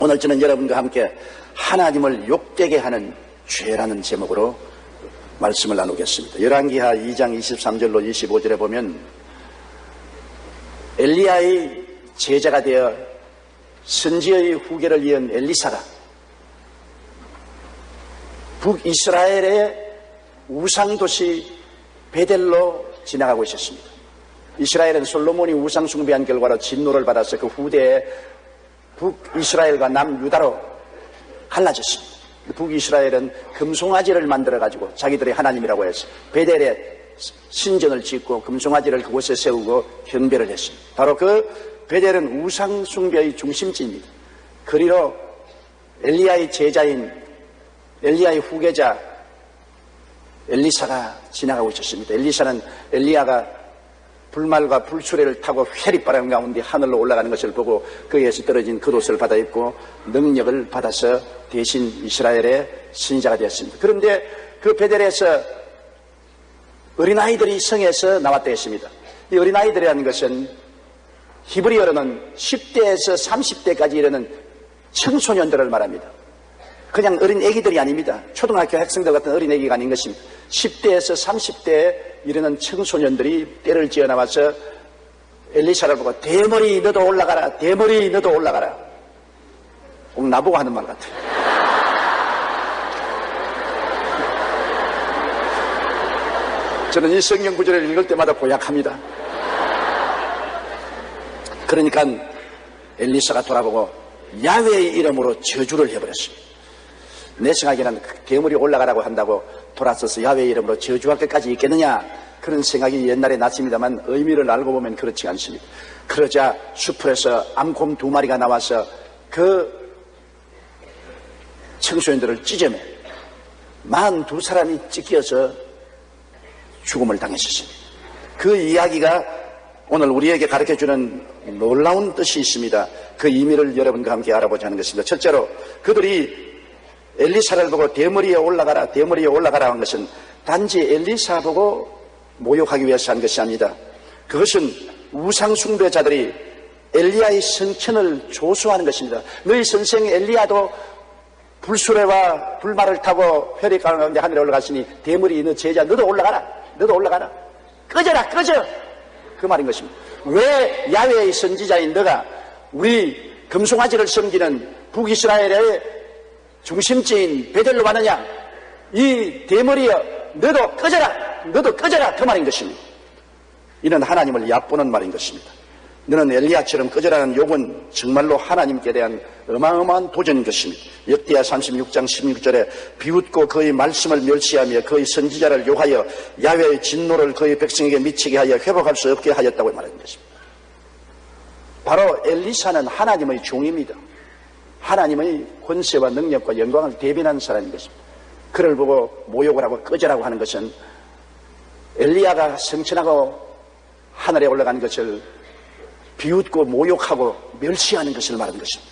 오늘 저는 여러분과 함께 하나님을 욕되게 하는 죄라는 제목으로 말씀을 나누겠습니다. 열왕기하 2장 23절로 25절에 보면 엘리야의 제자가 되어 선지의 후계를 이은 엘리사가 북이스라엘의 우상도시 베델로 지나가고 있었습니다. 이스라엘은 솔로몬이 우상 숭배한 결과로 진노를 받아서 그 후대에 북이스라엘과 남유다로 갈라졌습니다. 북이스라엘은 금송아지를 만들어가지고 자기들이 하나님이라고 해서 베델에 신전을 짓고 금송아지를 그곳에 세우고 경배를 했습니다. 바로 그 베델은 우상 숭배의 중심지입니다. 그리로 엘리야의 제자인 엘리야의 후계자 엘리사가 지나가고 있었습니다. 엘리사는 엘리야가 불말과 불수레를 타고 회리바람 가운데 하늘로 올라가는 것을 보고 그에서 떨어진 겉옷을 받아 입고 능력을 받아서 대신 이스라엘의 선지자가 되었습니다. 그런데 그 베델에서 어린아이들이 성에서 나왔다 했습니다. 이 어린아이들이라는 것은 히브리어로는 10대에서 30대까지 이르는 청소년들을 말합니다. 그냥 어린 애기들이 아닙니다. 초등학교 학생들 같은 어린 애기가 아닌 것입니다. 10대에서 30대에 이르는 청소년들이 떼를 지어 나와서 엘리사를 보고 대머리 너도 올라가라, 대머리 너도 올라가라. 꼭 나보고 하는 말 같아요. 저는 이 성경 구절을 읽을 때마다 고약합니다. 그러니까 엘리사가 돌아보고 야훼의 이름으로 저주를 해버렸습니다. 내 생각에는 대물이 올라가라고 한다고 돌아서서 야훼의 이름으로 저주할 것까지 있겠느냐, 그런 생각이 옛날에 났습니다만 의미를 알고 보면 그렇지 않습니다. 그러자 숲에서 암곰 2마리가 나와서 그 청소년들을 찢어매 42사람이 찢겨서 죽음을 당했었습니다. 그 이야기가 오늘 우리에게 가르쳐주는 놀라운 뜻이 있습니다. 그 의미를 여러분과 함께 알아보자 하는 것입니다. 첫째로 그들이 엘리사를 보고 대머리에 올라가라, 대머리에 올라가라 한 것은 단지 엘리사 보고 모욕하기 위해서 한 것이 아닙니다. 그것은 우상숭배자들이 엘리야의 성천을 조소하는 것입니다. 너희 선생 엘리야도 불수레와 불말을 타고 회리 가운데 하늘에 올라갔으니 대머리 너 제자 너도 올라가라, 너도 올라가라, 꺼져라, 꺼져, 그 말인 것입니다. 왜 야훼의 선지자인 너가 우리 금송아지를 섬기는 북이스라엘의 중심지인 베델로 가느냐, 이 대머리여 너도 꺼져라, 너도 꺼져라, 그 말인 것입니다. 이는 하나님을 얕보는 말인 것입니다. 너는 엘리야처럼 꺼져라는 욕은 정말로 하나님께 대한 어마어마한 도전인 것입니다. 역대하 36장 16절에 비웃고 그의 말씀을 멸시하며 그의 선지자를 욕하여 야훼의 진노를 그의 백성에게 미치게 하여 회복할 수 없게 하였다고 말하는 것입니다. 바로 엘리사는 하나님의 종입니다. 하나님의 권세와 능력과 영광을 대변하는 사람인 것입니다. 그를 보고 모욕을 하고 꺼져라고 하는 것은 엘리야가 성천하고 하늘에 올라가는 것을 비웃고 모욕하고 멸시하는 것을 말하는 것입니다.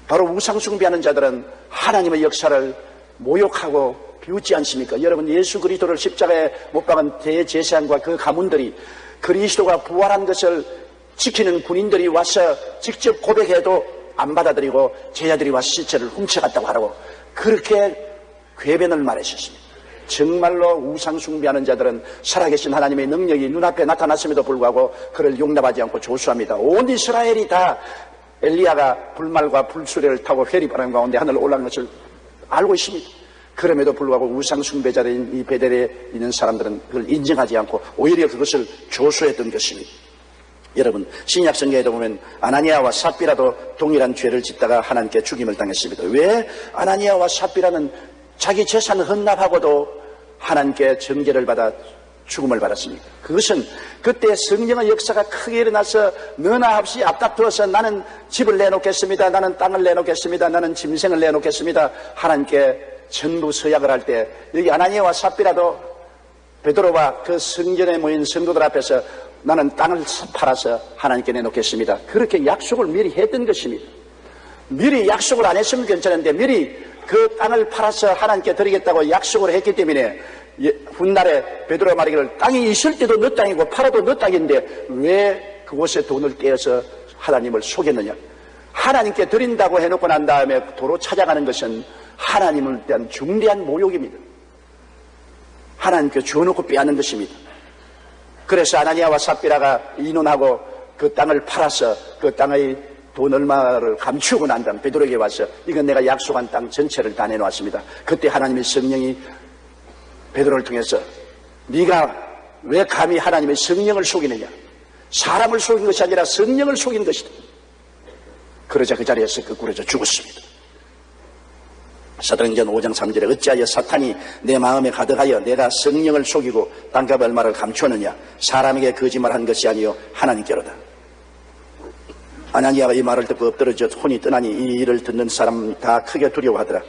바로 우상숭배하는 자들은 하나님의 역사를 모욕하고 비웃지 않습니까? 여러분, 예수 그리스도를 십자가에 못 박은 대제사장과 그 가문들이 그리스도가 부활한 것을 지키는 군인들이 와서 직접 고백해도 안 받아들이고 제자들이 와서 시체를 훔쳐갔다고 하라고 그렇게 궤변을 말했었습니다. 정말로 우상숭배하는 자들은 살아계신 하나님의 능력이 눈앞에 나타났음에도 불구하고 그를 용납하지 않고 조수합니다. 온 이스라엘이 다 엘리야가 불말과 불수레를 타고 회리바람 가운데 하늘로 올라간 것을 알고 있습니다. 그럼에도 불구하고 우상숭배자인 이 베델에 있는 사람들은 그걸 인정하지 않고 오히려 그것을 조수했던 것입니다. 여러분, 신약 성경에도 보면 아나니아와 삽비라도 동일한 죄를 짓다가 하나님께 죽임을 당했습니다. 왜 아나니아와 삽비라는 자기 재산을 헌납하고도 하나님께 정죄를 받아 죽음을 받았습니까? 그것은 그때 성령의 역사가 크게 일어나서 너나 없이 앞다투어서 나는 집을 내놓겠습니다, 나는 땅을 내놓겠습니다, 나는 짐승을 내놓겠습니다, 하나님께 전부 서약을 할 때 여기 아나니아와 삽비라도 베드로와 그 성전에 모인 성도들 앞에서 나는 땅을 팔아서 하나님께 내놓겠습니다, 그렇게 약속을 미리 했던 것입니다. 미리 약속을 안 했으면 괜찮은데 미리 그 땅을 팔아서 하나님께 드리겠다고 약속을 했기 때문에 훗날에 베드로가 말하기를 땅이 있을 때도 너 땅이고 팔아도 너 땅인데 왜 그곳에 돈을 떼어서 하나님을 속였느냐. 하나님께 드린다고 해놓고 난 다음에 도로 찾아가는 것은 하나님을 대한 중대한 모욕입니다. 하나님께 주어놓고 빼앗는 것입니다. 그래서 아나니아와 삽비라가 이혼하고 그 땅을 팔아서 그 땅의 돈 얼마를 감추고 난 다음 베드로에게 와서 이건 내가 약속한 땅 전체를 다 내놓았습니다. 그때 하나님의 성령이 베드로를 통해서 네가 왜 감히 하나님의 성령을 속이느냐, 사람을 속인 것이 아니라 성령을 속인 것이다. 그러자 그 자리에서 거꾸러져 죽었습니다. 사도행전 5장 3절에 어찌하여 사탄이 내 마음에 가득하여 내가 성령을 속이고 땅값 얼마를 감추었느냐, 사람에게 거짓말한 것이 아니요 하나님께로다. 아나니아가 이 말을 듣고 엎드러져 혼이 떠나니 이 일을 듣는 사람 다 크게 두려워하더라.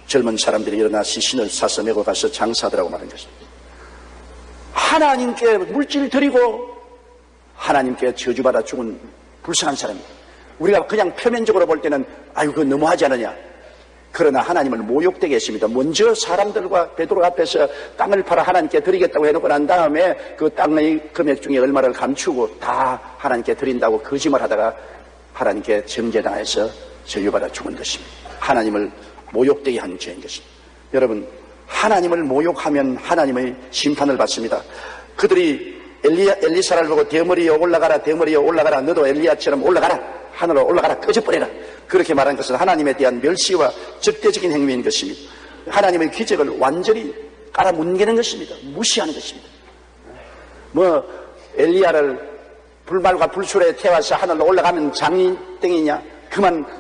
젊은 사람들이 일어나 시신을 사서 메고 가서 장사하더라고 말한 것입니다. 하나님께 물질 드리고 하나님께 저주받아 죽은 불쌍한 사람입니다. 우리가 그냥 표면적으로 볼 때는 아유 그거 너무하지 않느냐. 그러나 하나님을 모욕되게 했습니다. 먼저 사람들과 베드로 앞에서 땅을 팔아 하나님께 드리겠다고 해놓고 난 다음에 그 땅의 금액 중에 얼마를 감추고 다 하나님께 드린다고 거짓말 하다가 하나님께 정죄당해서 저주받아 죽은 것입니다. 하나님을 모욕되게 한 죄인 것입니다. 여러분, 하나님을 모욕하면 하나님의 심판을 받습니다. 그들이 엘리사를 보고 대머리에 올라가라, 대머리에 올라가라, 너도 엘리야처럼 올라가라, 하늘로 올라가라, 꺼져버려라, 그렇게 말한 것은 하나님에 대한 멸시와 적대적인 행위인 것입니다. 하나님의 기적을 완전히 깔아뭉개는 것입니다. 무시하는 것입니다. 엘리야를 불말과 불술에 태워서 하늘로 올라가면 장땡이냐,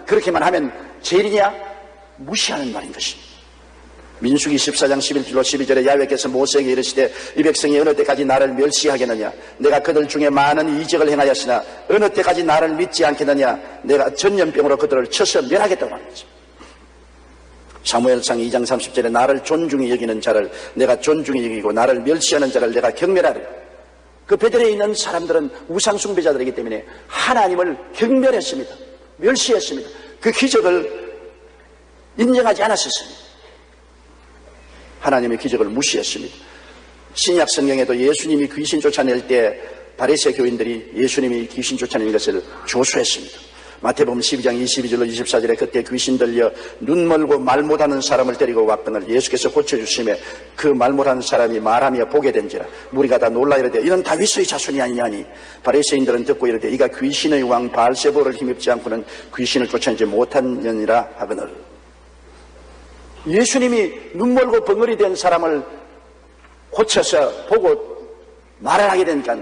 그렇게만 하면 죄이냐, 무시하는 말인 것입니다. 민수기 14장 11절로 12절에 야훼께서 모세에게 이르시되 이 백성이 어느 때까지 나를 멸시하겠느냐, 내가 그들 중에 많은 이적을 행하였으나 어느 때까지 나를 믿지 않겠느냐, 내가 전염병으로 그들을 쳐서 멸하겠다고 하는 거죠. 사무엘상 2장 30절에 나를 존중히 여기는 자를 내가 존중히 여기고 나를 멸시하는 자를 내가 경멸하리라. 그 베들레헴에 있는 사람들은 우상숭배자들이기 때문에 하나님을 경멸했습니다. 멸시했습니다. 그 기적을 인정하지 않았었습니다. 하나님의 기적을 무시했습니다. 신약 성경에도 예수님이 귀신 쫓아낼 때 바리새 교인들이 예수님이 귀신 쫓아낸 것을 조수했습니다. 마태복음 12장 22절로 24절에 그때 귀신 들려 눈 멀고 말 못하는 사람을 데리고 왔거늘 예수께서 고쳐주심에 그 말 못하는 사람이 말하며 보게 된지라. 무리가 다 놀라 이르되 이는 다윗의 자손이 아니냐니. 바리새인들은 듣고 이르되 이가 귀신의 왕 바알세보를 힘입지 않고는 귀신을 쫓아내지 못한 년이라 하거늘. 예수님이 눈 멀고 벙어리 된 사람을 고쳐서 보고 말을 하게 되니까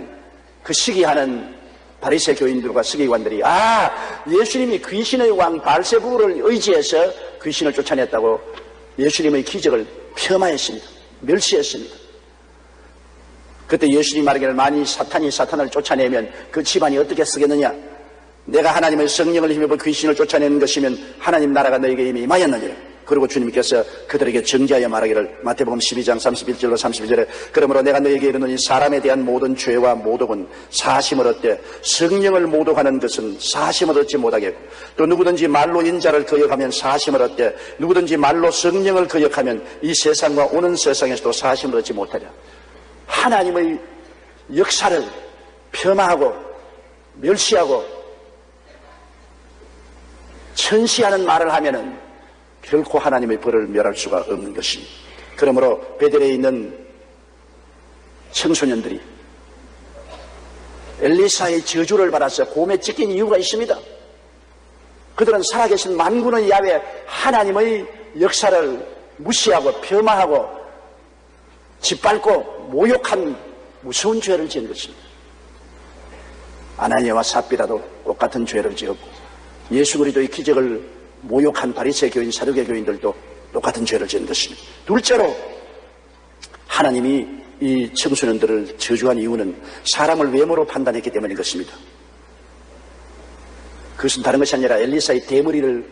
그 시기하는 바리새 교인들과 서기관들이 예수님이 귀신의 왕 바알세부를 의지해서 귀신을 쫓아냈다고 예수님의 기적을 폄하했습니다. 멸시했습니다. 그때 예수님 말하기를 만일 사탄이 사탄을 쫓아내면 그 집안이 어떻게 쓰겠느냐, 내가 하나님의 성령을 힘입어 귀신을 쫓아내는 것이면 하나님 나라가 너에게 이미 임하였느니라. 그리고 주님께서 그들에게 정죄하여 말하기를 마태복음 12장 31절로 32절에 그러므로 내가 너에게 이르노니 사람에 대한 모든 죄와 모독은 사심을 얻되 성령을 모독하는 것은 사심을 얻지 못하겠고 또 누구든지 말로 인자를 거역하면 사심을 얻되 누구든지 말로 성령을 거역하면 이 세상과 오는 세상에서도 사심을 얻지 못하리라. 하나님의 역사를 폄하하고 멸시하고 천시하는 말을 하면은 결코 하나님의 벌을 멸할 수가 없는 것입니다. 그러므로 베델에 있는 청소년들이 엘리사의 저주를 받아서 곰에 찢긴 이유가 있습니다. 그들은 살아계신 만군의 야훼 하나님의 역사를 무시하고 폄하하고 짓밟고 모욕한 무서운 죄를 지은 것입니다. 아나니아와 삽비라도 똑같은 죄를 지었고 예수 그리스도의 기적을 모욕한 바리새 교인, 사두개 교인들도 똑같은 죄를 지은 것입니다. 둘째로 하나님이 이 청소년들을 저주한 이유는 사람을 외모로 판단했기 때문인 것입니다. 그것은 다른 것이 아니라 엘리사의 대머리를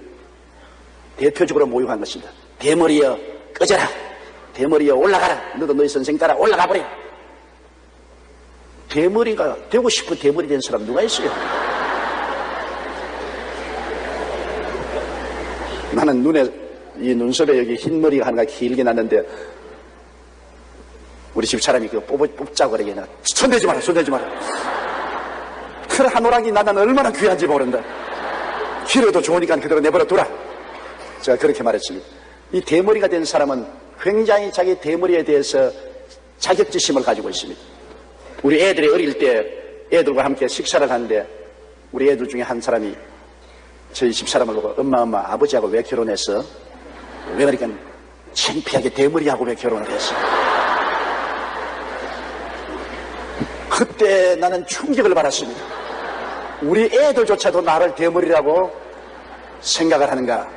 대표적으로 모욕한 것입니다. 대머리여 꺼져라, 대머리여 올라가라, 너도 너희 선생 따라 올라가 버려. 대머리가 되고 싶은 대머리 된 사람 누가 있어요? 나는 눈에 이 눈썹에 여기 흰머리가 하나가 길게 났는데 우리 집 사람이 그거 뽑자고 그러게 손대지 마라, 손대지 마라. 그래 한 오락이 나는 얼마나 귀한지 모른다. 길어도 좋으니까 그대로 내버려 두라. 제가 그렇게 말했습니다. 이 대머리가 된 사람은 굉장히 자기 대머리에 대해서 자격지심을 가지고 있습니다. 우리 애들이 어릴 때 애들과 함께 식사를 하는데 우리 애들 중에 한 사람이 저희 집사람을 보고 엄마 아버지하고 왜 결혼했어? 왜 그러니까 창피하게 대머리하고 왜 결혼을 했어? 그때 나는 충격을 받았습니다. 우리 애들조차도 나를 대머리라고 생각을 하는가?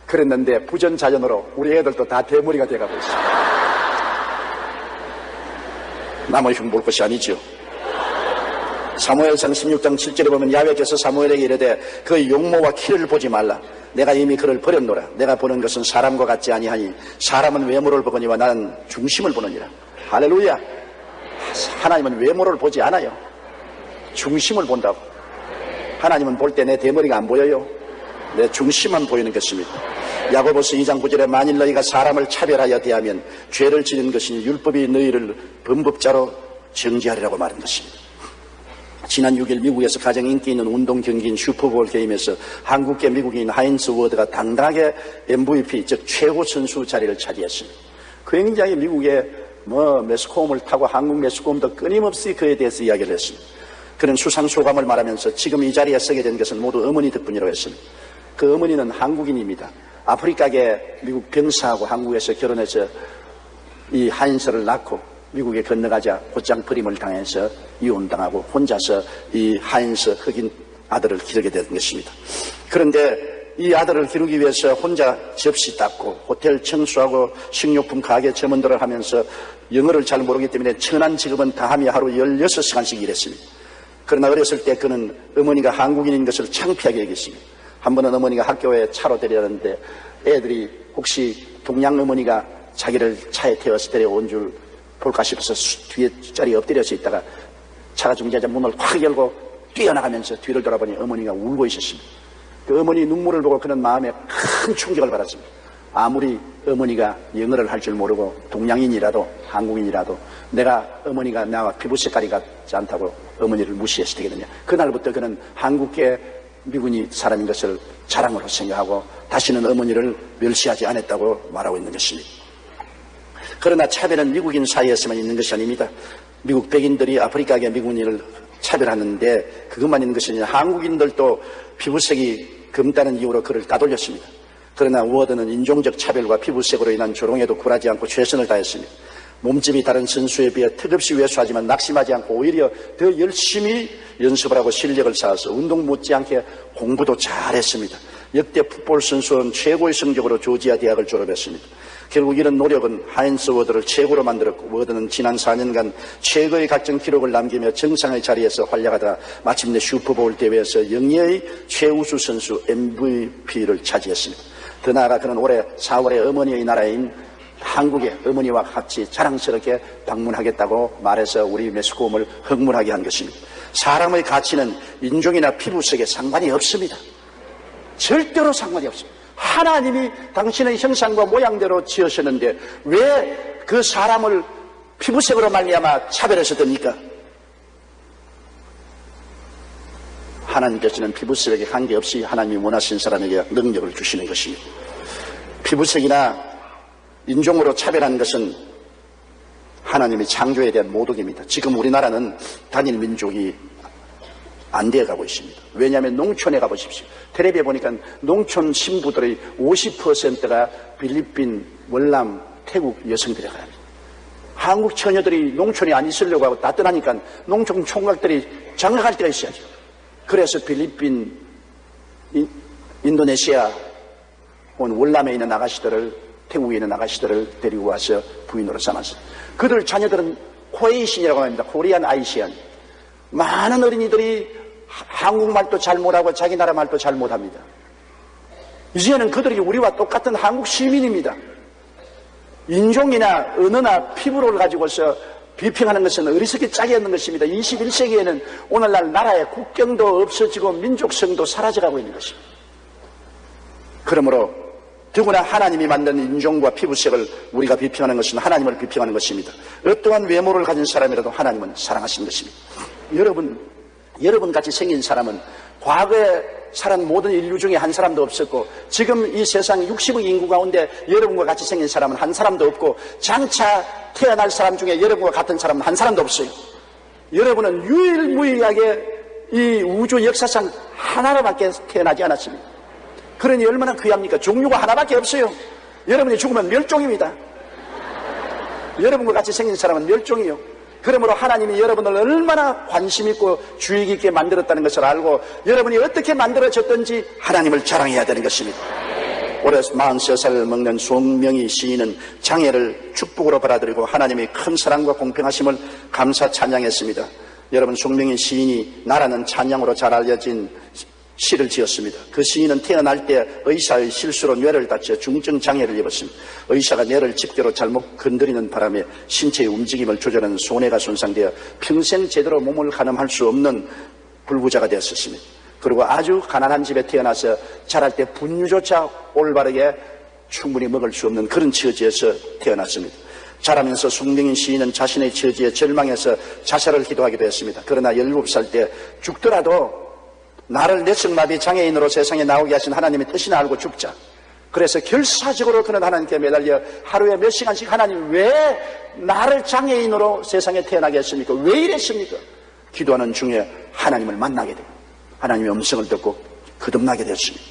그랬는데 부전자전으로 우리 애들도 다 대머리가 돼가고 있어요. 남의 흉볼 것이 아니죠. 사무엘상 16장 7절에 보면 야훼께서 사무엘에게 이르되 그 용모와 키를 보지 말라. 내가 이미 그를 버렸노라. 내가 보는 것은 사람과 같지 아니하니 사람은 외모를 보거니와 나는 중심을 보느니라. 할렐루야. 하나님은 외모를 보지 않아요. 중심을 본다고. 하나님은 볼 때 내 대머리가 안 보여요. 내 중심만 보이는 것입니다. 야고보서 2장 9절에 만일 너희가 사람을 차별하여 대하면 죄를 지은 것이니 율법이 너희를 범법자로 정죄하리라고 말한 것입니다. 지난 6일 미국에서 가장 인기 있는 운동 경기인 슈퍼볼 게임에서 한국계 미국인 하인스 워드가 당당하게 MVP, 즉 최고 선수 자리를 차지했습니다. 굉장히 미국의 매스컴을 타고 한국 매스컴도 끊임없이 그에 대해서 이야기를 했습니다. 그는 수상 소감을 말하면서 지금 이 자리에 서게 된 것은 모두 어머니 덕분이라고 했습니다. 그 어머니는 한국인입니다. 아프리카계 미국 병사하고 한국에서 결혼해서 이 하인스를 낳고 미국에 건너가자 곧장 버림을 당해서 이혼당하고 혼자서 이 하인스 흑인 아들을 기르게 된 것입니다. 그런데 이 아들을 기르기 위해서 혼자 접시 닦고 호텔 청소하고 식료품 가게 점원들을 하면서 영어를 잘 모르기 때문에 천한 직업은 다하며 하루 16시간씩 일했습니다. 그러나 어렸을 때 그는 어머니가 한국인인 것을 창피하게 여겼습니다. 한 번은 어머니가 학교에 차로 데려다는데 애들이 혹시 동양 어머니가 자기를 차에 태워서 데려온 줄 볼까 싶어서 뒤에 자리에 엎드려서 있다가 차가 중지하자 문을 확 열고 뛰어나가면서 뒤를 돌아보니 어머니가 울고 있었습니다. 그 어머니 눈물을 보고 그는 마음에 큰 충격을 받았습니다. 아무리 어머니가 영어를 할 줄 모르고 동양인이라도 한국인이라도 내가 어머니가 나와 피부 색깔이 같지 않다고 어머니를 무시해서 되겠느냐. 그날부터 그는 한국계 미군이 사람인 것을 자랑으로 생각하고 다시는 어머니를 멸시하지 않았다고 말하고 있는 것입니다. 그러나 차별은 미국인 사이에서만 있는 것이 아닙니다. 미국 백인들이 아프리카계 미국인을 차별하는데 그것만 있는 것이 아니라 한국인들도 피부색이 검다는 이유로 그를 따돌렸습니다. 그러나 워드는 인종적 차별과 피부색으로 인한 조롱에도 굴하지 않고 최선을 다했습니다. 몸집이 다른 선수에 비해 턱없이 왜소하지만 낙심하지 않고 오히려 더 열심히 연습을 하고 실력을 쌓아서 운동 못지않게 공부도 잘했습니다. 역대 풋볼 선수는 최고의 성적으로 조지아 대학을 졸업했습니다. 결국 이런 노력은 하인스 워드를 최고로 만들었고 워드는 지난 4년간 최고의 각종 기록을 남기며 정상의 자리에서 활약하다 마침내 슈퍼볼 대회에서 영예의 최우수 선수 MVP를 차지했습니다. 더 나아가 그는 올해 4월에 어머니의 나라인 한국의 어머니와 같이 자랑스럽게 방문하겠다고 말해서 우리 매스컴을 흥분하게 한 것입니다. 사람의 가치는 인종이나 피부색에 상관이 없습니다. 절대로 상관이 없습니다. 하나님이 당신의 형상과 모양대로 지으셨는데 왜 그 사람을 피부색으로 말미암아 차별하셨습니까? 하나님께서는 피부색에 관계없이 하나님이 원하신 사람에게 능력을 주시는 것입니다. 피부색이나 인종으로 차별하는 것은 하나님의 창조에 대한 모독입니다. 지금 우리나라는 단일 민족이 안 되어가고 있습니다. 왜냐하면 농촌에 가보십시오. 텔레비에 보니까 농촌 신부들의 50%가 필리핀, 월남, 태국 여성들이 가요. 한국 처녀들이 농촌에 안 있으려고 하고 다 떠나니까 농촌 총각들이 장가갈 때가 있어야죠. 그래서 필리핀, 인도네시아, 월남에 있는 아가씨들을, 태국에 있는 아가씨들을 데리고 와서 부인으로 삼았어요. 그들 자녀들은 코에이신이라고 합니다. 코리안 아이시안. 많은 어린이들이 한국말도 잘 못하고 자기 나라 말도 잘 못합니다. 이제는 그들이 우리와 똑같은 한국 시민입니다. 인종이나 언어나 피부를 가지고서 비평하는 것은 어리석게 짝이 없는 것입니다. 21세기에는 오늘날 나라의 국경도 없어지고 민족성도 사라져가고 있는 것입니다. 그러므로 더구나 하나님이 만든 인종과 피부색을 우리가 비평하는 것은 하나님을 비평하는 것입니다. 어떠한 외모를 가진 사람이라도 하나님은 사랑하시는 것입니다. 여러분 같이 생긴 사람은 과거에 살은 모든 인류 중에 한 사람도 없었고 지금 이 세상 60억 인구 가운데 여러분과 같이 생긴 사람은 한 사람도 없고 장차 태어날 사람 중에 여러분과 같은 사람은 한 사람도 없어요. 여러분은 유일무이하게 이 우주 역사상 하나로밖에 태어나지 않았습니다. 그러니 얼마나 귀합니까? 종류가 하나밖에 없어요. 여러분이 죽으면 멸종입니다. 여러분과 같이 생긴 사람은 멸종이요. 그러므로 하나님이 여러분을 얼마나 관심 있고 주의 깊게 만들었다는 것을 알고 여러분이 어떻게 만들어졌든지 하나님을 자랑해야 되는 것입니다. 올해 43살을 먹는 송명희 시인은 장애를 축복으로 받아들이고 하나님의 큰 사랑과 공평하심을 감사 찬양했습니다. 여러분, 송명희 시인이 나라는 찬양으로 잘 알려진 시를 지었습니다. 그 시인은 태어날 때 의사의 실수로 뇌를 다쳐 중증 장애를 입었습니다. 의사가 뇌를 집게로 잘못 건드리는 바람에 신체의 움직임을 조절하는 손해가 손상되어 평생 제대로 몸을 가늠할 수 없는 불구자가 되었습니다. 그리고 아주 가난한 집에 태어나서 자랄 때 분유조차 올바르게 충분히 먹을 수 없는 그런 처지에서 태어났습니다. 자라면서 송명희 시인은 자신의 처지에 절망해서 자살을 기도하기도 했습니다. 그러나 17살 때 죽더라도 나를 뇌성마비 장애인으로 세상에 나오게 하신 하나님의 뜻이나 알고 죽자. 그래서 결사적으로 그는 하나님께 매달려 하루에 몇 시간씩 하나님 왜 나를 장애인으로 세상에 태어나게 했습니까? 왜 이랬습니까? 기도하는 중에 하나님을 만나게 되고 하나님의 음성을 듣고 거듭나게 되었습니다.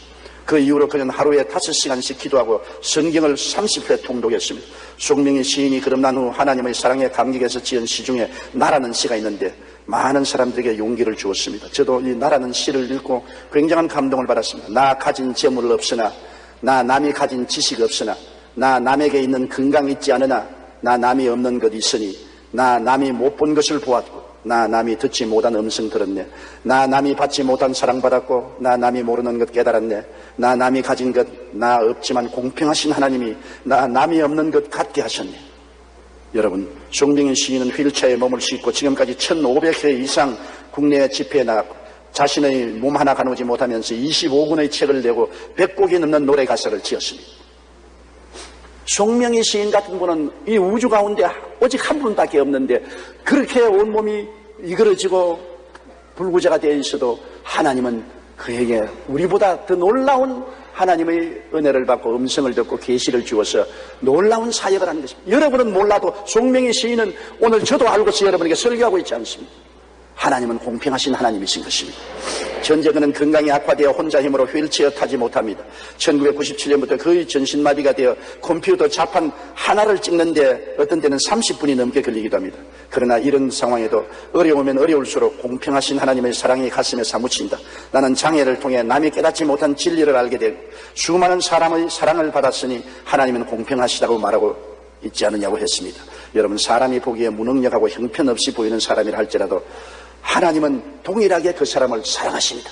그 이후로 그는 하루에 5시간씩 기도하고 성경을 30회 통독했습니다. 송명희 시인이 거듭난 후 하나님의 사랑에 감격해서 지은 시 중에 나라는 시가 있는데 많은 사람들에게 용기를 주었습니다. 저도 이 나라는 시를 읽고 굉장한 감동을 받았습니다. 나 가진 재물 없으나, 나 남이 가진 지식 없으나, 나 남에게 있는 건강 있지 않으나, 나 남이 없는 것 있으니, 나 남이 못 본 것을 보았고, 나 남이 듣지 못한 음성 들었네. 나 남이 받지 못한 사랑받았고, 나 남이 모르는 것 깨달았네. 나 남이 가진 것, 나 없지만 공평하신 하나님이 나 남이 없는 것 갖게 하셨네. 여러분, 송명희 시인은 휠체어에 몸을 싣고 지금까지 1500회 이상 국내 집회에 나갔고 자신의 몸 하나 가누지 못하면서 25권의 책을 내고 100곡이 넘는 노래 가사를 지었습니다. 송명희 시인 같은 분은 이 우주 가운데 오직 한 분밖에 없는데 그렇게 온몸이 이그러지고 불구자가 되어 있어도 하나님은 그에게 우리보다 더 놀라운 하나님의 은혜를 받고 음성을 듣고 계시를 주어서 놀라운 사역을 하는 것입니다. 여러분은 몰라도 송명희 시인은 오늘 저도 알고서 여러분에게 설교하고 있지 않습니다. 하나님은 공평하신 하나님이신 것입니다. 현재 그는 건강이 악화되어 혼자 힘으로 휠체어 타지 못합니다. 1997년부터 거의 전신마비가 되어 컴퓨터 자판 하나를 찍는데 어떤 때는 30분이 넘게 걸리기도 합니다. 그러나 이런 상황에도 어려우면 어려울수록 공평하신 하나님의 사랑이 가슴에 사무친다. 나는 장애를 통해 남이 깨닫지 못한 진리를 알게 되고 수많은 사람의 사랑을 받았으니 하나님은 공평하시다고 말하고 있지 않느냐고 했습니다. 여러분, 사람이 보기에 무능력하고 형편없이 보이는 사람이라 할지라도 하나님은 동일하게 그 사람을 사랑하십니다.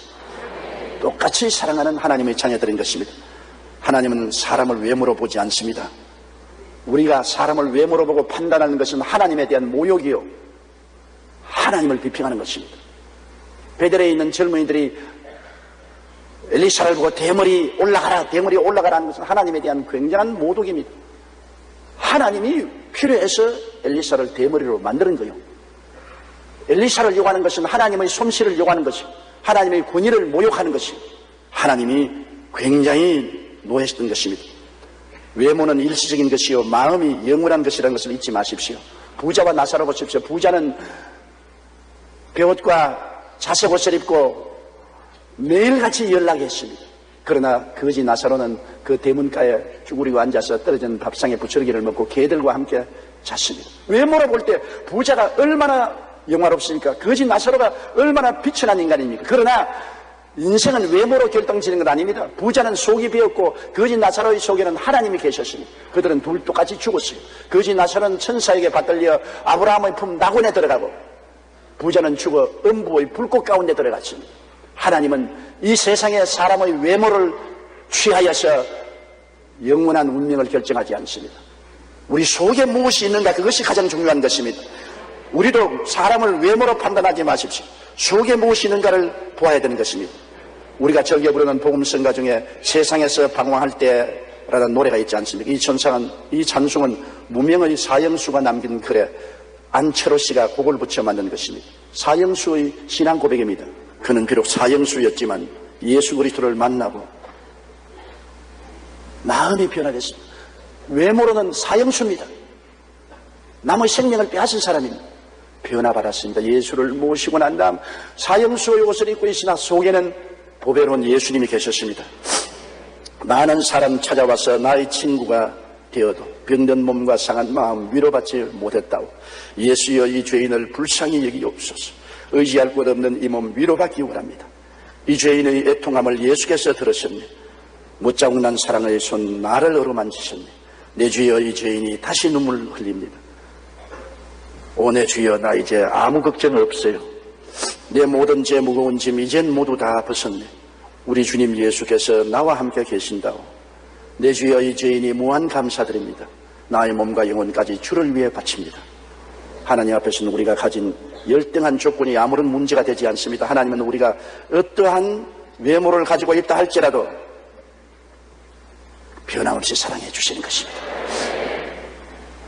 똑같이 사랑하는 하나님의 자녀들인 것입니다. 하나님은 사람을 외모로 보지 않습니다. 우리가 사람을 외모로 보고 판단하는 것은 하나님에 대한 모욕이요, 하나님을 비평하는 것입니다. 베델에 있는 젊은이들이 엘리사를 보고 대머리 올라가라는 것은 하나님에 대한 굉장한 모독입니다. 하나님이 필요해서 엘리사를 대머리로 만드는 거예요. 엘리사를 요구하는 것은 하나님의 솜씨를 요구하는 것이고 하나님의 권위를 모욕하는 것이고 하나님이 굉장히 노했던 것입니다. 외모는 일시적인 것이요 마음이 영원한 것이라는 것을 잊지 마십시오. 부자와 나사로 보십시오. 부자는 베옷과 자색 옷을 입고 매일같이 연락했습니다. 그러나 거지 나사로는 그 대문가에 쭈그리고 앉아서 떨어진 밥상에 부추러기를 먹고 개들과 함께 잤습니다. 외모로 볼 때 부자가 얼마나 영화롭습니까? 거지 나사로가 얼마나 비천한 인간입니까? 그러나 인생은 외모로 결정지는 건 아닙니다. 부자는 속이 비었고 거지 나사로의 속에는 하나님이 계셨습니다. 그들은 둘 똑같이 죽었어요. 거지 나사로는 천사에게 받들려 아브라함의 품 낙원에 들어가고 부자는 죽어 음부의 불꽃 가운데 들어갔습니다. 하나님은 이 세상에 사람의 외모를 취하여서 영원한 운명을 결정하지 않습니다. 우리 속에 무엇이 있는가, 그것이 가장 중요한 것입니다. 우리도 사람을 외모로 판단하지 마십시오. 속에 무엇이 있는가를 보아야 되는 것입니다. 우리가 즐겨 부르는 복음성가 중에 세상에서 방황할 때라는 노래가 있지 않습니까? 이 찬송은 무명의 사형수가 남긴 글에 안철호 씨가 곡을 붙여 만든 것입니다. 사형수의 신앙 고백입니다. 그는 비록 사형수였지만 예수 그리스도를 만나고 마음이 변화됐습니다. 외모로는 사형수입니다. 남의 생명을 빼앗은 사람입니다. 변화받았습니다. 예수를 모시고 난 다음 사형수의 옷을 입고 있으나 속에는 보배로운 예수님이 계셨습니다. 많은 사람 찾아와서 나의 친구가 되어도 병든 몸과 상한 마음 위로받지 못했다고. 예수여, 이 죄인을 불쌍히 여기옵소서. 의지할 곳 없는 이 몸 위로받기 원합니다. 이 죄인의 애통함을 예수께서 들으셨네. 못자국난 사랑의 손 나를 어루만지셨네. 내 주여, 이 죄인이 다시 눈물 흘립니다. 오, 내 주여, 나 이제 아무 걱정 없어요. 내 모든 죄 무거운 짐 이젠 모두 다 벗었네. 우리 주님 예수께서 나와 함께 계신다고. 내 주여, 이 죄인이 무한 감사드립니다. 나의 몸과 영혼까지 주를 위해 바칩니다. 하나님 앞에서는 우리가 가진 열등한 조건이 아무런 문제가 되지 않습니다. 하나님은 우리가 어떠한 외모를 가지고 있다 할지라도 변함없이 사랑해 주시는 것입니다.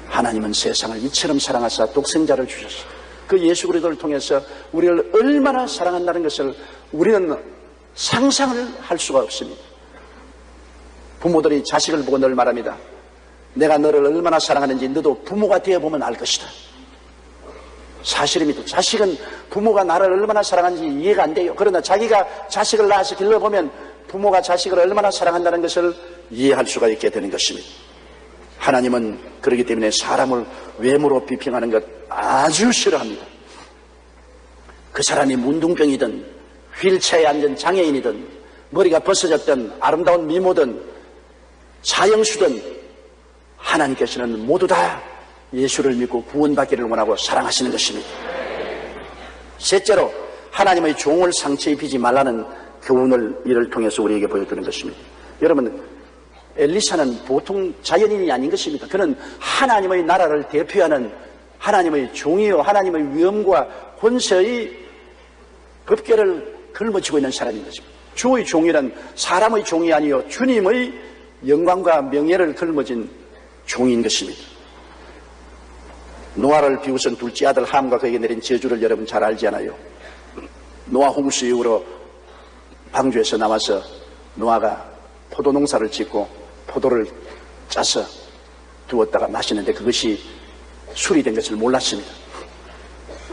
하나님은 세상을 이처럼 사랑하사 독생자를 주셨습니다. 그 예수 그리스도를 통해서 우리를 얼마나 사랑한다는 것을 우리는 상상을 할 수가 없습니다. 부모들이 자식을 보고 늘 말합니다. 내가 너를 얼마나 사랑하는지 너도 부모가 되어보면 알 것이다. 사실입니다. 자식은 부모가 나를 얼마나 사랑하는지 이해가 안 돼요. 그러나 자기가 자식을 낳아서 길러보면 부모가 자식을 얼마나 사랑한다는 것을 이해할 수가 있게 되는 것입니다. 하나님은 그렇기 때문에 사람을 외모로 비평하는 것 아주 싫어합니다. 그 사람이 문둥병이든 휠체어에 앉은 장애인이든 머리가 벗어졌든 아름다운 미모든 사형수든 하나님께서는 모두 다 예수를 믿고 구원받기를 원하고 사랑하시는 것입니다. 셋째로 하나님의 종을 상처 입히지 말라는 교훈을 이를 통해서 우리에게 보여주는 것입니다. 여러분, 엘리사는 보통 자연인이 아닌 것입니다. 그는 하나님의 나라를 대표하는 하나님의 종이요 하나님의 위엄과 권세의 법궤를 걸머쥐고 있는 사람인 것입니다. 주의 종이란 사람의 종이 아니요 주님의 영광과 명예를 걸머쥔 종인 것입니다. 노아를 비웃은 둘째 아들 함과 그에게 내린 저주를 여러분 잘 알잖아요. 노아 홍수 이후로 방주에서 나와서 노아가 포도 농사를 짓고 포도를 짜서 두었다가 마시는데 그것이 술이 된 것을 몰랐습니다.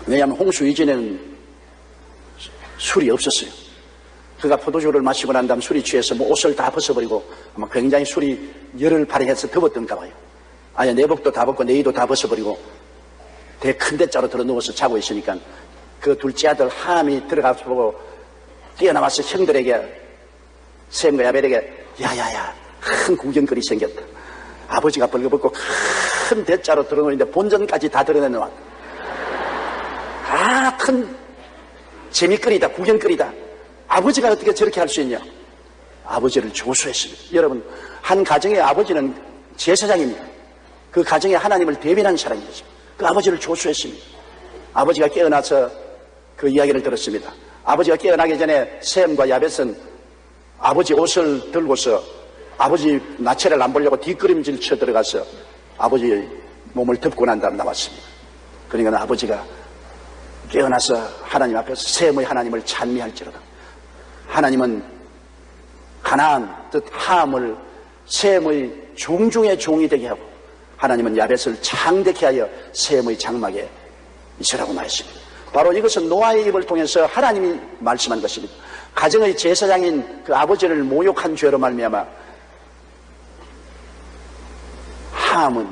왜냐하면 홍수 이전에는 술이 없었어요. 그가 포도주를 마시고 난 다음 술이 취해서 뭐 옷을 다 벗어버리고 아마 굉장히 술이 열을 발휘해서 더웠던가 봐요. 아니 내복도 다 벗고 내의도 다 벗어버리고 큰 대자로 들어 누워서 자고 있으니까 그 둘째 아들 함이 들어가서 보고 뛰어나와서 형들에게 샘과 야벨에게 야야야 큰 구경거리 생겼다. 아버지가 벌거벗고 큰 대자로 들어놓는데 본전까지 다 드러내놓아. 큰 재미거리다 구경거리다. 아버지가 어떻게 저렇게 할 수 있냐. 아버지를 조수했습니다. 여러분, 한 가정의 아버지는 제사장입니다. 그 가정에 하나님을 대변하는 사람이죠. 그 아버지를 조수했습니다. 아버지가 깨어나서 그 이야기를 들었습니다. 아버지가 깨어나기 전에 셈과 야벳은 아버지 옷을 들고서 아버지 나체를 안 보려고 뒷걸음질 쳐 들어가서 아버지의 몸을 덮고 난 다음 나왔습니다. 그러니까 아버지가 깨어나서 하나님 앞에서 셈의 하나님을 찬미할지로다. 하나님은 가나안 뜻 함을 셈의 종 중의 종이 되게 하고 하나님은 야벳을 창대케 하여 셈의 장막에 있으라고 말했습니다. 바로 이것은 노아의 입을 통해서 하나님이 말씀한 것입니다. 가정의 제사장인 그 아버지를 모욕한 죄로 말미암아 함은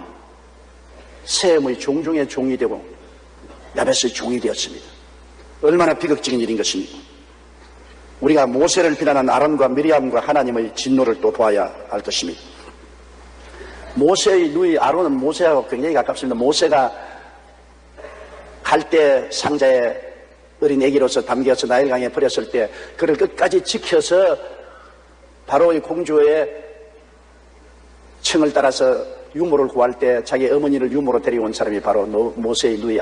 셈의 종 중의 종이 되고 야벳의 종이 되었습니다. 얼마나 비극적인 일인 것입니까? 우리가 모세를 비난한 아론과 미리암과 하나님의 진노를 또 보아야 할 것입니다. 모세의 누이 아론은 모세하고 굉장히 가깝습니다. 모세가 갈대 상자에 어린 아기로서 담겨서 나일강에 버렸을 때 그를 끝까지 지켜서 바로의 공주의 청을 따라서 유모를 구할 때 자기 어머니를 유모로 데려온 사람이 바로 모세의 누이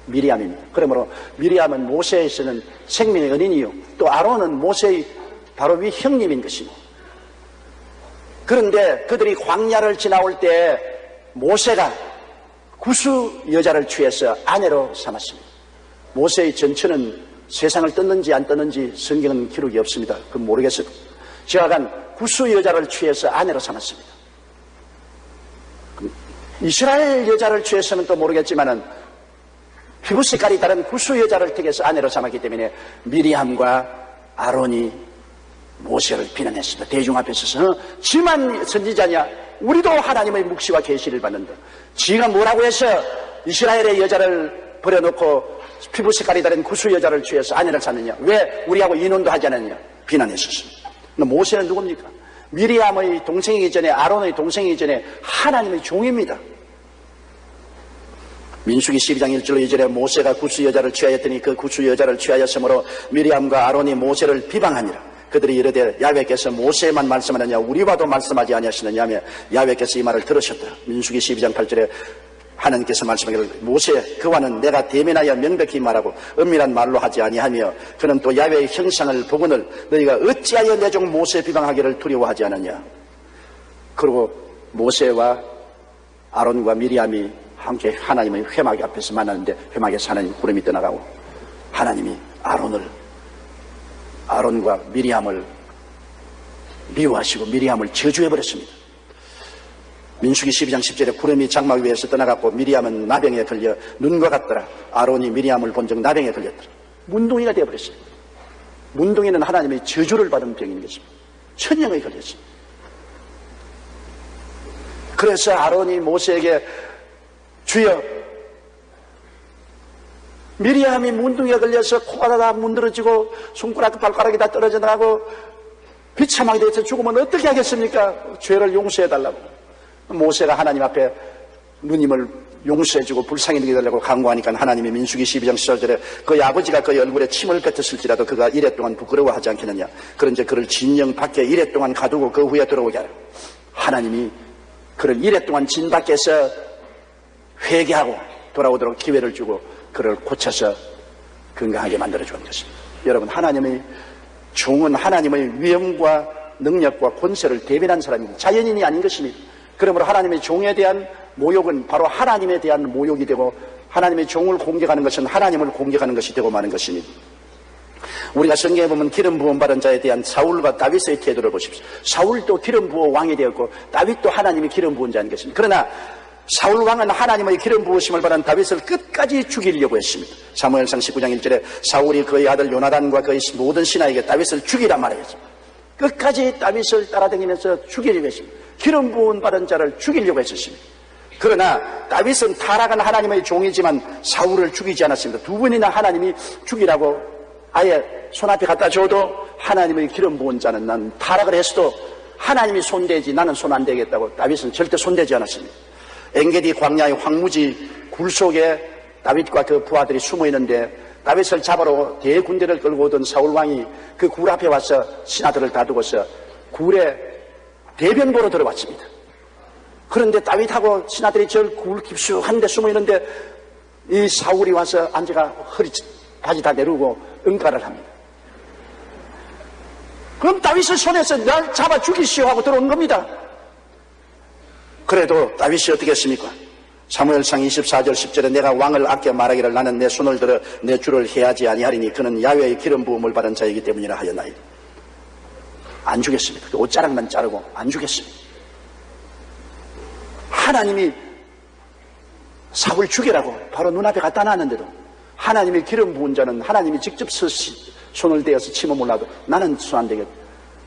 미리암입니다. 그러므로 미리암은 모세에서는 생명의 은인이요 또 아론은 모세의 바로 위 형님인 것입니다. 그런데 그들이 광야를 지나올 때 모세가 구수 여자를 취해서 아내로 삼았습니다. 모세의 전처는 세상을 떴는지 안 떴는지 성경은 기록이 없습니다. 그건 모르겠어요. 제가 구스 여자를 취해서 아내로 삼았습니다. 이스라엘 여자를 취해서는 또 모르겠지만은 피부 색깔이 다른 구스 여자를 택해서 아내로 삼았기 때문에 미리암과 아론이 모세를 비난했습니다. 대중 앞에 서서 지만 선지자냐? 우리도 하나님의 묵시와 계시를 받는다. 지가 뭐라고 해서 이스라엘의 여자를 버려놓고 피부 색깔이 다른 구스 여자를 취해서 아내를 삼느냐? 왜 우리하고 인혼도 하지 않았냐? 비난했었습니다. 모세는 누굽니까? 미리암의 동생이기 전에, 아론의 동생이기 전에 하나님의 종입니다. 민수기 12장 1절로 2절에 모세가 구스 여자를 취하였더니 그 구스 여자를 취하였으므로 미리암과 아론이 모세를 비방하니라. 그들이 이르되 야훼께서 모세에만 말씀하느냐 우리와도 말씀하지 아니하시느냐 하며 야훼께서 이 말을 들으셨더라. 민수기 12장 8절에 하나님께서 말씀하기를 모세 그와는 내가 대면하여 명백히 말하고 은밀한 말로 하지 아니하며 그는 또 야훼의 형상을 보거늘 너희가 어찌하여 내 종 모세 비방하기를 두려워하지 않느냐. 그리고 모세와 아론과 미리암이 함께 하나님의 회막 앞에서 만났는데 회막에서 하나님 구름이 떠나가고 하나님이 아론과 미리암을 미워하시고 미리암을 저주해버렸습니다. 민수기 12장 10절에 구름이 장막 위에서 떠나갔고 미리암은 나병에 걸려 눈과 같더라. 아론이 미리암을 본 적 나병에 걸렸더라. 문둥이가 되어버렸어요. 문둥이는 하나님의 저주를 받은 병인 것입니다. 천령에 걸렸습니다. 그래서 아론이 모세에게 주여 미리암이 문둥이가 걸려서 코가 다 문드러지고 손가락 발가락이 다 떨어져 나가고 비참하게 돼서 죽으면 어떻게 하겠습니까? 죄를 용서해달라고. 모세가 하나님 앞에 누님을 용서해주고 불쌍히 여겨달라고 간구하니까 하나님이 민수기 12장 14절에 그의 아버지가 그의 얼굴에 침을 뱉었을지라도 그가 이래 동안 부끄러워하지 않겠느냐. 그런즉 그를 진영 밖에 이래 동안 가두고 그 후에 들어오게 하라. 하나님이 그를 이래 동안 진 밖에서 회개하고 돌아오도록 기회를 주고 그를 고쳐서 건강하게 만들어주는 것입니다. 여러분, 하나님의 종은 하나님의 위엄과 능력과 권세를 대변한 사람입니다. 자연인이 아닌 것입니다. 그러므로 하나님의 종에 대한 모욕은 바로 하나님에 대한 모욕이 되고 하나님의 종을 공격하는 것은 하나님을 공격하는 것이 되고 마는 것입니다. 우리가 성경에 보면 기름 부음 받은 자에 대한 사울과 다윗의 태도를 보십시오. 사울도 기름 부어 왕이 되었고 다윗도 하나님이 기름 부은 자인 것입니다. 그러나 사울 왕은 하나님의 기름 부으심을 받은 다윗을 끝까지 죽이려고 했습니다. 사무엘상 19장 1절에 사울이 그의 아들 요나단과 그의 모든 신하에게 다윗을 죽이라 말하였습니다. 끝까지 다윗을 따라다니면서 죽이려고 했습니다. 기름 부은 받은 자를 죽이려고 했었습니다. 그러나 다윗은 타락한 하나님의 종이지만 사울을 죽이지 않았습니다. 두 번이나 하나님이 죽이라고 아예 손앞에 갖다 줘도 하나님의 기름 부은 자는 난 타락을 했어도 하나님이 손대지 나는 손 안 대겠다고 다윗은 절대 손대지 않았습니다. 엔게디 광야의 황무지 굴 속에 다윗과 그 부하들이 숨어 있는데 다윗을 잡으러 대군대를 끌고 오던 사울왕이 그 굴 앞에 와서 신하들을 다두고서 굴에 대변보러 들어왔습니다. 그런데 다윗하고 신하들이 저 굴 깊숙한 데 숨어 있는데 이 사울이 와서 앉아가 허리 바지 다 내리고 응가를 합니다. 그럼 다윗의 손에서 날 잡아 죽이시오 하고 들어온 겁니다. 그래도 다윗이 어떻게 했습니까? 사무엘상 24절 10절에 내가 왕을 아껴 말하기를 나는 내 손을 들어 내 주를 해하지 아니하리니 그는 야훼의 기름 부음을 받은 자이기 때문이라 하였나이다. 안 죽였습니다. 그 옷자락만 자르고 안 죽였습니다. 하나님이 사울 죽이라고 바로 눈앞에 갖다 놨는데도 하나님의 기름 부은 자는 하나님이 직접 손을 대어서 치면 몰라도 나는 손 안 대겠다.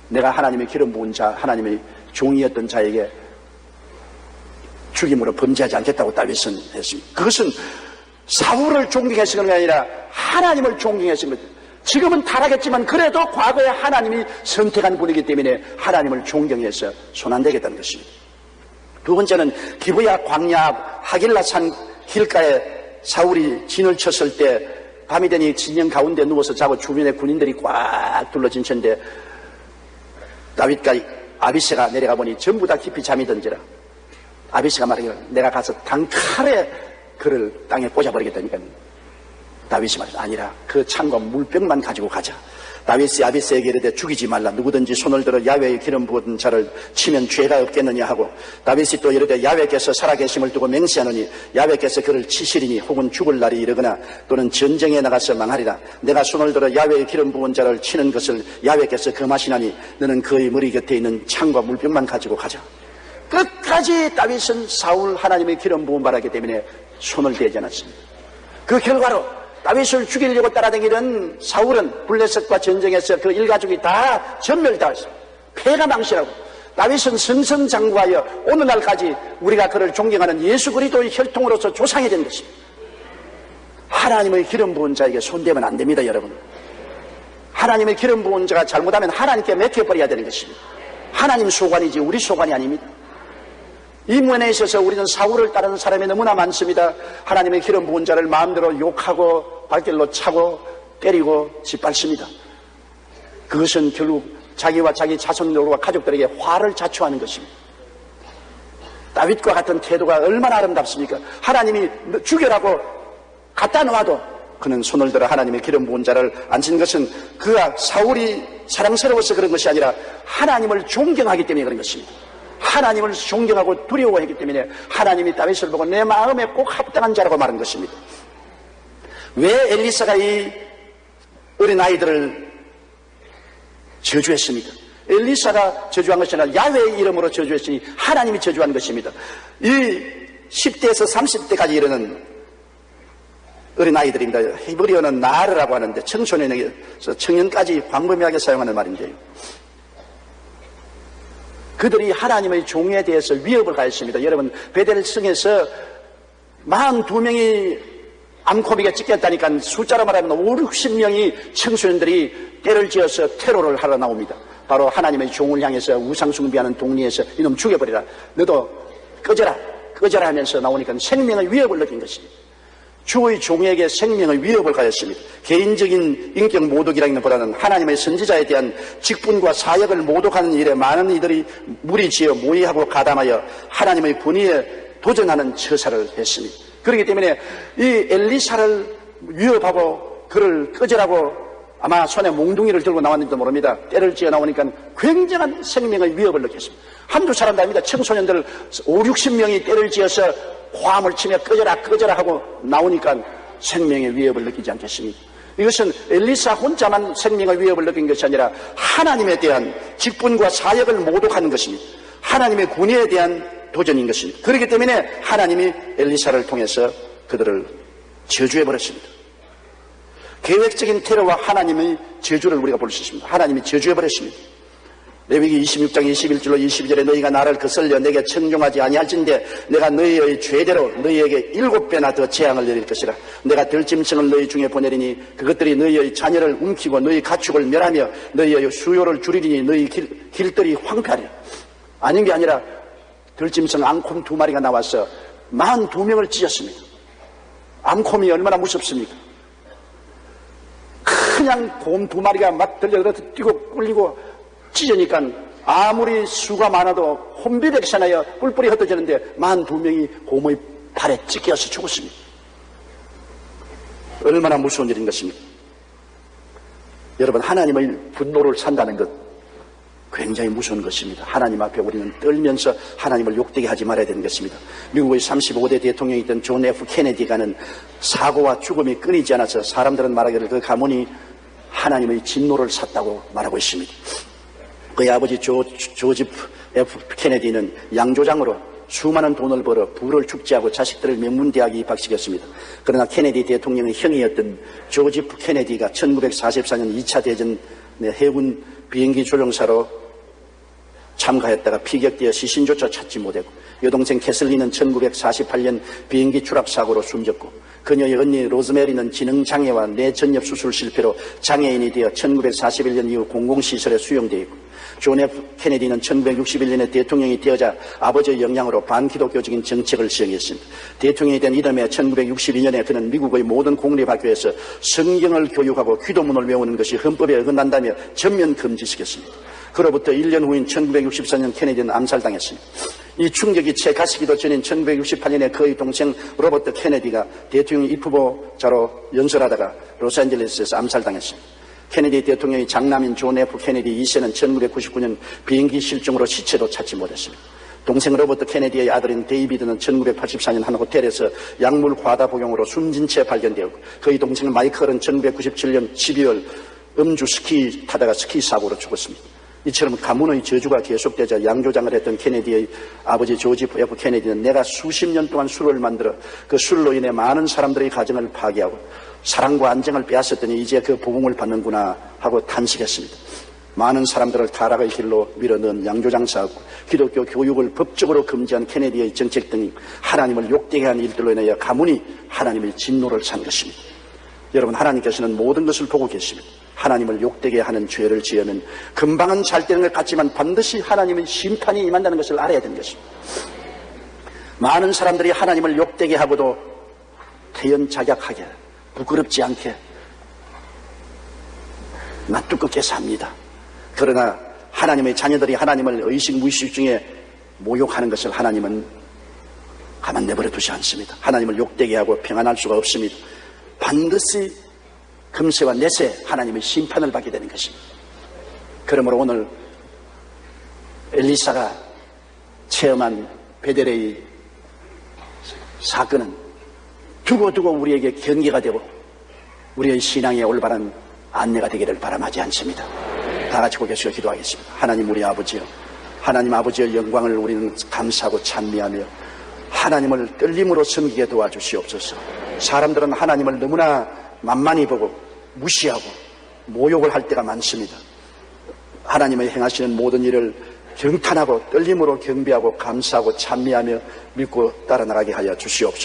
내가 하나님의 기름 부은 자, 하나님의 종이었던 자에게 죽임으로 범죄하지 않겠다고 다윗은 했습니다. 그것은 사울을 존경해서 그런 게 아니라 하나님을 존경해서 그런 거죠. 지금은 타락했지만 그래도 과거에 하나님이 선택한 분이기 때문에 하나님을 존경해서 손 안 대겠다는 것입니다. 두 번째는 기브야 광야 하길라산 길가에 사울이 진을 쳤을 때 밤이 되니 진영 가운데 누워서 자고 주변에 군인들이 꽉 둘러진 채인데 다윗과 아비새가 내려가 보니 전부 다 깊이 잠이 든지라 아비새가 말하기를 내가 가서 단칼에 그를 땅에 꽂아버리겠다니까 다윗이 말했어. 아니라 그 창과 물병만 가지고 가자. 다윗이 아비새에게 이르되 죽이지 말라. 누구든지 손을 들어 야훼의 기름 부은 자를 치면 죄가 없겠느냐 하고, 다윗이 또 이르되 야훼께서 살아계심을 두고 맹세하노니 야훼께서 그를 치시리니 혹은 죽을 날이 이르거나 또는 전쟁에 나가서 망하리라. 내가 손을 들어 야훼의 기름 부은 자를 치는 것을 야훼께서 금하시나니 너는 그의 머리 곁에 있는 창과 물병만 가지고 가자. 끝까지 다윗은 사울 하나님의 기름 부음 바라기 때문에 손을 대지 않았습니다. 그 결과로 다윗을 죽이려고 따라다니던 사울은 블레셋과 전쟁에서 그 일가족이 다 전멸당했습니다. 폐가 망신하고, 다윗은 승승장구하여 오늘날까지 우리가 그를 존경하는 예수 그리스도의 혈통으로서 조상이 된 것입니다. 하나님의 기름 부은 자에게 손대면 안 됩니다, 여러분. 하나님의 기름 부은 자가 잘못하면 하나님께 맡겨버려야 되는 것입니다. 하나님 소관이지 우리 소관이 아닙니다. 이 면에 있어서 우리는 사울을 따르는 사람이 너무나 많습니다. 하나님의 기름 부은 자를 마음대로 욕하고 발길로 차고 때리고 짓밟습니다. 그것은 결국 자기와 자기 자손들과 가족들에게 화를 자초하는 것입니다. 다윗과 같은 태도가 얼마나 아름답습니까? 하나님이 죽여라고 갖다 놓아도 그는 손을 들어 하나님의 기름 부은 자를 앉힌 것은 그가 사울이 사랑스러워서 그런 것이 아니라 하나님을 존경하기 때문에 그런 것입니다. 하나님을 존경하고 두려워했기 때문에 하나님이 다윗을 보고 내 마음에 꼭 합당한 자라고 말한 것입니다. 왜 엘리사가 이 어린아이들을 저주했습니까? 엘리사가 저주한 것이 아니라 야훼의 이름으로 저주했으니 하나님이 저주한 것입니다. 이 10대에서 30대까지 이르는 어린아이들입니다. 히브리어는 나르라고 하는데 청소년에게서 청년까지 광범위하게 사용하는 말인데요. 그들이 하나님의 종에 대해서 위협을 가했습니다. 여러분, 베델성에서 42명이 암코비가 찍혔다니까 숫자로 말하면 5, 60명이 청소년들이 때를 지어서 테러를 하러 나옵니다. 바로 하나님의 종을 향해서 우상숭배하는 동리에서 이놈 죽여버리라. 너도 꺼져라 하면서 나오니까 생명의 위협을 느낀 것입니다. 주의 종에게 생명의 위협을 가했습니다. 개인적인 인격 모독이라기보다는 하나님의 선지자에 대한 직분과 사역을 모독하는 일에 많은 이들이 무리지어 모의하고 가담하여 하나님의 권위에 도전하는 처사를 했습니다. 그렇기 때문에 이 엘리사를 위협하고 그를 꺼지라고 아마 손에 몽둥이를 들고 나왔는지도 모릅니다. 때를 지어 나오니까 굉장한 생명의 위협을 느꼈습니다. 한두 사람도 아닙니다. 청소년들 5, 60명이 때를 지어서 화음을 치며 꺼져라 하고 나오니까 생명의 위협을 느끼지 않겠습니까? 이것은 엘리사 혼자만 생명의 위협을 느낀 것이 아니라 하나님에 대한 직분과 사역을 모독하는 것입니다. 하나님의 권위에 대한 도전인 것입니다. 그렇기 때문에 하나님이 엘리사를 통해서 그들을 저주해버렸습니다. 계획적인 테러와 하나님의 저주를 우리가 볼 수 있습니다. 하나님이 저주해버렸습니다. 레위기 26장 21절로 22절에 너희가 나를 거슬려 내게 청종하지 아니할진대 내가 너희의 죄대로 너희에게 7배나 더 재앙을 내릴 것이라. 내가 들짐승을 너희 중에 보내리니 그것들이 너희의 자녀를 움키고 너희 가축을 멸하며 너희의 수요를 줄이리니 너희 길들이 황폐하리라. 아닌 게 아니라 들짐승 앙콤 2마리가 나와서 42명을 찢었습니다. 앙콤이 얼마나 무섭습니까? 그냥 곰 2마리가 막 들려들어서 뛰고 꿀리고 찢으니까 아무리 수가 많아도 혼비백산하여 뿔뿔이 흩어지는데 42명이 곰의 발에 찢겨서 죽었습니다. 얼마나 무서운 일인 것입니까? 여러분, 하나님의 분노를 산다는 것 굉장히 무서운 것입니다. 하나님 앞에 우리는 떨면서 하나님을 욕되게 하지 말아야 되는 것입니다. 미국의 35대 대통령이던 존 F 케네디가는 사고와 죽음이 끊이지 않아서 사람들은 말하기를 그 가문이 하나님의 진노를 샀다고 말하고 있습니다. 그의 아버지 조지 F 케네디는 양조장으로 수많은 돈을 벌어 부를 축제하고 자식들을 명문대학에 입학시켰습니다. 그러나 케네디 대통령의 형이었던 조지 F 케네디가 1944년 2차 대전 해군 비행기 조종사로 참가했다가 피격되어 시신조차 찾지 못했고, 여동생 캐슬리는 1948년 비행기 추락사고로 숨졌고, 그녀의 언니 로즈메리는 지능장애와 뇌전엽 수술 실패로 장애인이 되어 1941년 이후 공공시설에 수용되어 있고, 존 F 케네디는 1961년에 대통령이 되어자 아버지의 영향으로 반기독교적인 정책을 시행했습니다. 대통령이 된 이듬해 1962년에 그는 미국의 모든 공립학교에서 성경을 교육하고 기도문을 외우는 것이 헌법에 어긋난다며 전면 금지시켰습니다. 그로부터 1년 후인 1964년 케네디는 암살당했습니다. 이 충격이 채 가시기도 전인 1968년에 그의 동생 로버트 케네디가 대통령 입후보자로 연설하다가 로스앤젤레스에서 암살당했습니다. 케네디 대통령의 장남인 존 F 케네디 2세는 1999년 비행기 실종으로 시체도 찾지 못했습니다. 동생 로버트 케네디의 아들인 데이비드는 1984년 한 호텔에서 약물 과다 복용으로 숨진 채 발견되었고, 그의 동생 마이클은 1997년 12월 음주 스키 타다가 스키 사고로 죽었습니다. 이처럼 가문의 저주가 계속되자 양조장을 했던 케네디의 아버지 조지 F 케네디는 내가 수십 년 동안 술을 만들어 그 술로 인해 많은 사람들의 가정을 파괴하고 사랑과 안정을 빼앗았더니 이제 그 보응을 받는구나 하고 탄식했습니다. 많은 사람들을 타락의 길로 밀어넣은 양조장사였고 기독교 교육을 법적으로 금지한 케네디의 정책 등이 하나님을 욕되게 한 일들로 인하여 가문이 하나님의 진노를 산 것입니다. 여러분, 하나님께서는 모든 것을 보고 계십니다. 하나님을 욕되게 하는 죄를 지으면 금방은 잘 되는 것 같지만 반드시 하나님의 심판이 임한다는 것을 알아야 되는 것입니다. 많은 사람들이 하나님을 욕되게 하고도 태연자격하게 부끄럽지 않게 낯두껍게 삽니다. 그러나 하나님의 자녀들이 하나님을 의식 무의식 중에 모욕하는 것을 하나님은 가만 내버려 두지 않습니다. 하나님을 욕되게 하고 평안할 수가 없습니다. 반드시 금세와 내세 하나님의 심판을 받게 되는 것입니다. 그러므로 오늘 엘리사가 체험한 베델의 사건은 두고두고 우리에게 경계가 되고 우리의 신앙의 올바른 안내가 되기를 바람하지 않습니다. 다 같이 고개 숙여 기도하겠습니다. 하나님 우리 아버지여, 하나님 아버지의 영광을 우리는 감사하고 찬미하며 하나님을 떨림으로 섬기게 도와주시옵소서. 사람들은 하나님을 너무나 만만히 보고 무시하고 모욕을 할 때가 많습니다. 하나님의 행하시는 모든 일을 경탄하고 떨림으로 경배하고 감사하고 찬미하며 믿고 따라 나가게 하여 주시옵소서.